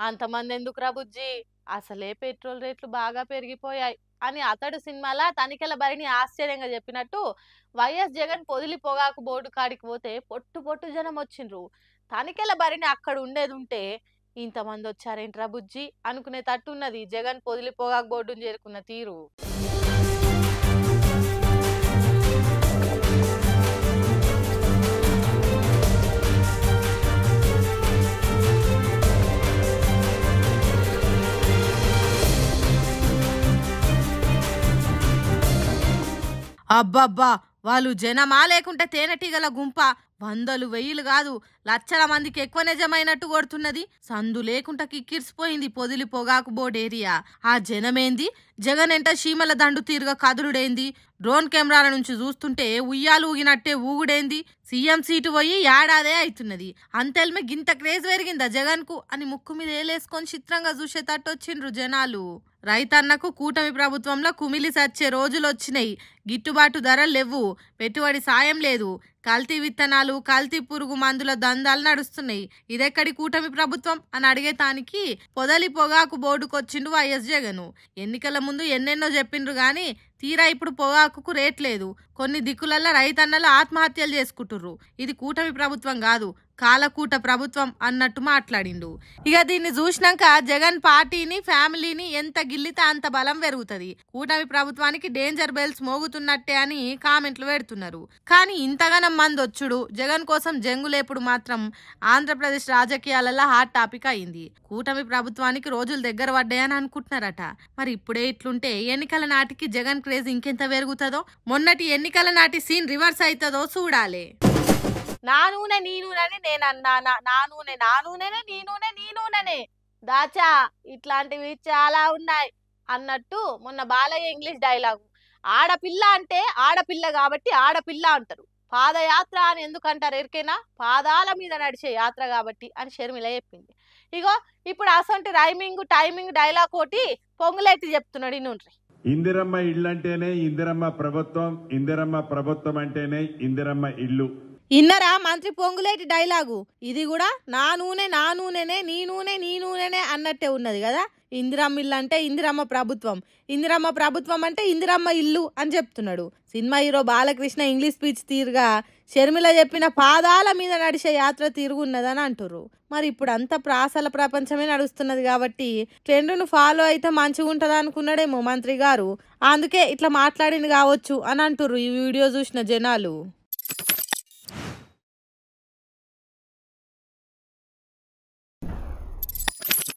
అంతమంది ఎందుకురా బుజ్జి, అసలే పెట్రోల్ రేట్లు బాగా పెరిగిపోయాయి అని అతడు సినిమాల తనికెల భరిణి ఆశ్చర్యంగా చెప్పినట్టు వైఎస్ జగన్ పొదిలి పొగాకు బోర్డు కాడికి పోతే పొట్టు పొట్టు జనం వచ్చిండ్రు. తనికెల భరిణి అక్కడ ఉండేది ఉంటే ఇంతమంది వచ్చారేంట్రా బుజ్జి అనుకునే తట్టున్నది జగన్ పొదిలి పొగాకు బోర్డును చేరుకున్న తీరు. అబ్బబ్బా, వాళ్ళు జనమా లేకుంటే తేనెటీగల గుంప? వందలు వెయ్యిలు కాదు, లక్షల మందికి ఎక్కువ నిజమైనట్టు కొడుతున్నది. సందు లేకుండా కిక్కిర్సిపోయింది పొదిలి పొగాకు బోర్డు ఏరియా. ఆ జనమేంది, జగన్ ఎంట చీమల దండు తీరుగా కదులుడేంది, డ్రోన్ కెమెరాల నుంచి చూస్తుంటే ఉయ్యాలు ఊగినట్టే ఊగుడేంది, సీఎం సీటు పోయి ఏడాదే అవుతున్నది, అంతెల్మే గింత క్రేజ్ పెరిగిందా జగన్ కు అని ముక్కు మీద ఏలేసుకొని చిత్రంగా చూసేటట్టు వచ్చిండ్రు జనాలు. రైతన్నకు కూటమి ప్రభుత్వంలో కుమిలి సచ్చే రోజులు వచ్చినాయి. గిట్టుబాటు ధరలు లేవు, పెట్టుబడి సాయం లేదు, కల్తీ విత్తనాలు, కల్తీ పురుగు మందుల దందాలు నడుస్తున్నాయి. ఇదెక్కడి కూటమి ప్రభుత్వం అని అడిగేతానికి పొదలి పొగాకు బోర్డుకొచ్చిండు వైఎస్ జగన్. ఎన్నికల ముందు ఎన్నెన్నో చెప్పిండ్రు గాని తీరా ఇప్పుడు పొగాకుకు రేట్ లేదు. కొన్ని దిక్కులల్లో రైతన్నలు ఆత్మహత్యలు చేసుకుంటుర్రు. ఇది కూటమి ప్రభుత్వం కాదు, కాలకూట ప్రభుత్వం అన్నట్టు మాట్లాడిండు. ఇక దీన్ని చూసినాక జగన్ పార్టీని, ఫ్యామిలీని ఎంత గిల్లితే అంత బలం పెరుగుతుంది, కూటమి ప్రభుత్వానికి డేంజర్ బెల్స్ మోగుతున్నట్టే అని కామెంట్లు పెడుతున్నారు. కానీ ఇంతగానం మంది వచ్చుడు, జగన్ కోసం జంగులేపుడు మాత్రం ఆంధ్రప్రదేశ్ రాజకీయాలలో హాట్ టాపిక్ అయింది. కూటమి ప్రభుత్వానికి రోజులు దగ్గర పడ్డాయని అనుకుంటున్నారట. మరి ఇప్పుడే ఇట్లుంటే ఎన్నికల నాటికి జగన్ క్రేజ్ ఇంకెంత పెరుగుతుందో, మొన్నటి ఎన్నికల నాటి సీన్ రివర్స్ అవుతుందో చూడాలి. నా నూనె నీ నూనెనే నేనన్నా, నా నూనె నా నూనెనే, నీ నూనె నీ నూనెనే దాచా, ఇట్లాంటివి చాలా ఉన్నాయి అన్నట్టు మొన్న బాలయ్య ఇంగ్లీష్ డైలాగు. ఆడపిల్ల అంటే ఆడపిల్ల కాబట్టి ఆడపిల్ల అంటారు, పాదయాత్ర అని ఎందుకంటారు ఎరికేనా, పాదాల మీద నడిచే యాత్ర కాబట్టి అని షర్మిల చెప్పింది. ఇగో ఇప్పుడు అసంటి రైమింగ్ టైమింగ్ డైలాగ్ ఒకటి పొంగులేటి చెప్తున్నాడు ఇన్నుండ్రి. ఇందిరమ్మ ఇల్లు అంటేనే ఇందిరమ్మ ప్రభుత్వం, ఇందిరమ్మ ప్రభుత్వం అంటేనే ఇందిరమ్మ ఇల్లు. ఇన్నరా మంత్రి పొంగులేటి డైలాగు? ఇది కూడా నా నూనె నా నూనెనే, నీ నూనె నీ నూనెనే అన్నట్టే ఉన్నది కదా. ఇందిరమ్మ ఇల్లు అంటే ఇందిరమ్మ ప్రభుత్వం, ఇందిరమ్మ ప్రభుత్వం అంటే ఇందిరమ్మ ఇల్లు అని చెప్తున్నాడు. Cinema hero Balakrishna English speech తీరుగా షర్మిల చెప్పిన పాదాల మీద నడిచే యాత్ర తిరుగున్నదని అంటుర్రు. మరి ఇప్పుడు అంతా ప్రాసల ప్రపంచమే నడుస్తున్నది కాబట్టి ట్రెండ్ను ఫాలో అయితే మంచిగా ఉంటుంది అనుకున్నాడేమో మంత్రి గారు, అందుకే ఇట్లా మాట్లాడింది కావచ్చు అని అంటుర్రు ఈ వీడియో చూసిన జనాలు.